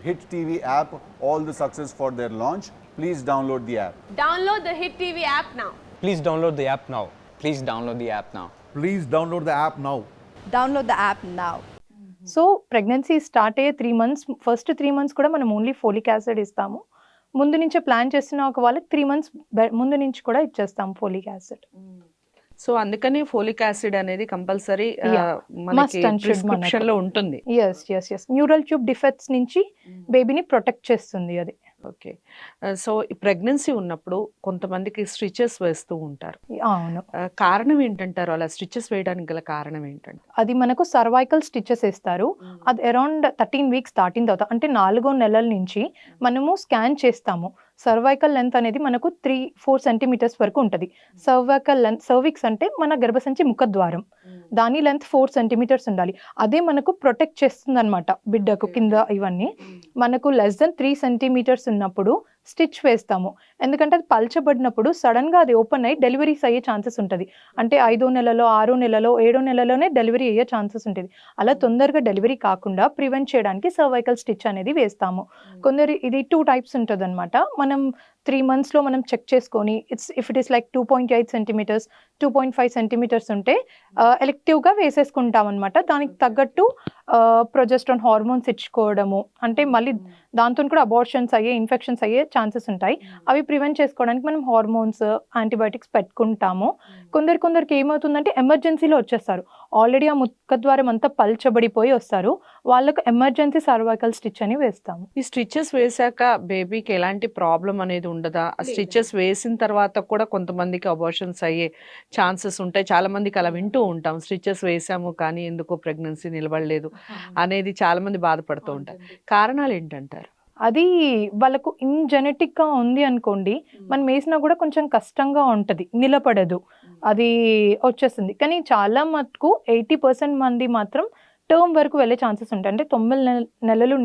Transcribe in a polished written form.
Hit TV app all the success for their launch. Please download the app. Download the Hit TV app now. Please download the app now. Please download the app now. Please download the app now. Download the app now. So pregnancy start అయ్యే 3 months, first 3 months కూడా మనం only folic acid ఇస్తాము. ముందు నుంచే plan చేస్తున్న ఒక వాళ్ళకి 3 months ముందు నుంచి కూడా ఇచ్చేస్తాం ఫోలిక్ యాసిడ్. సో అందుకని ఫోలిక్ యాసిడ్ అనేది compulsory Must and should prescription లో ఉంటుంది. ఎస్ న్యూరల్ ట్యూబ్ డిఫెక్ట్స్ నుంచి బేబీని ప్రొటెక్ట్ చేస్తుంది అది. ఓకే. సో ప్రెగ్నెన్సీ ఉన్నప్పుడు కొంతమందికి స్టిచెస్ వేస్తూ ఉంటారు. అవును. కారణం ఏంటంటారు? అలా స్టిచెస్ వేయడానికి గల కారణం ఏంటంటే అది మనకు సర్వైకల్ స్టిచెస్ వేస్తారు. అది అరౌండ్ 13 weeks దాటిన తర్వాత అంటే 4వ నెలల నుంచి మనము స్కాన్ చేస్తాము. సర్వైకల్ లెంత్ అనేది మనకు 3-4 centimeters వరకు ఉంటుంది. సర్వైకల్ లెంత్, సర్విక్స్ అంటే మన గర్భసంచి ముఖద్వారం, దాని లెంత్ 4 centimeters ఉండాలి. అదే మనకు ప్రొటెక్ట్ చేస్తుంది అనమాట బిడ్డకు కింద. ఇవన్నీ మనకు less than 3 centimeters ఉన్నప్పుడు స్టిచ్ వేస్తాము. ఎందుకంటే అది పల్చబడినప్పుడు సడన్ గా అది ఓపెన్ అయ్యి డెలివరీస్ అయ్యే ఛాన్సెస్ ఉంటుంది. అంటే 5వ నెలలో, 6వ నెలలో, 7వ నెలలోనే డెలివరీ అయ్యే ఛాన్సెస్ ఉంటుంది. అలా తొందరగా డెలివరీ కాకుండా ప్రివెంట్ చేయడానికి సర్వైకల్ స్టిచ్ అనేది వేస్తాము. కొందరు ఇది 2 types ఉంటుంది అనమాట. మనం 3 months లో మనం చెక్ చేసుకొని if it is like 2.8 centimeters, 2.5 centimeters ఉంటే ఎలెక్టివ్గా వేసేసుకుంటాం అనమాట. దానికి తగ్గట్టు ప్రొజెస్ట్రాన్ హార్మోన్స్ ఇచ్చుకోవడము, అంటే మళ్ళీ దాంతో కూడా అబార్షన్స్ అయ్యే, ఇన్ఫెక్షన్స్ అయ్యే ఛాన్సెస్ ఉంటాయి. అవి ప్రివెంట్ చేసుకోవడానికి మనం హార్మోన్స్, యాంటీబయాటిక్స్ పెట్టుకుంటాము. కొందరికి ఏమవుతుందంటే ఎమర్జెన్సీలో వచ్చేస్తారు. ఆల్రెడీ ఆ ముఖద్వారం అంతా పల్చబడిపోయి వస్తారు. వాళ్ళకు ఎమర్జెన్సీ సర్వైకల్ స్టిచ్ అని వేస్తాము. ఈ స్టిచెస్ వేసాక బేబీకి ఎలాంటి ప్రాబ్లం అనేది ఉండదా? ఆ స్టిచెస్ వేసిన తర్వాత కూడా కొంతమందికి అబార్షన్స్ అయ్యే ఛాన్సెస్ ఉంటాయి. చాలా మందికి అలా వింటూ ఉంటాం, స్టిచెస్ వేసాము కానీ ఎందుకో ప్రెగ్నెన్సీ నిలబడలేదు అనేది చాలా మంది బాధపడుతూ ఉంటారు. కారణాలు ఏంటంటారు? అది వాళ్ళకు జెనెటిక్ గా ఉంది అనుకోండి, మనం వేసినా కూడా కొంచెం కష్టంగా ఉంటుంది, నిలబడదు, అది వచ్చేస్తుంది. కానీ చాలా మటుకు 80% మంది మాత్రం టర్మ్ వరకు వెళ్ళే ఛాన్సెస్ ఉంటాయి. అంటే 9 నెలలు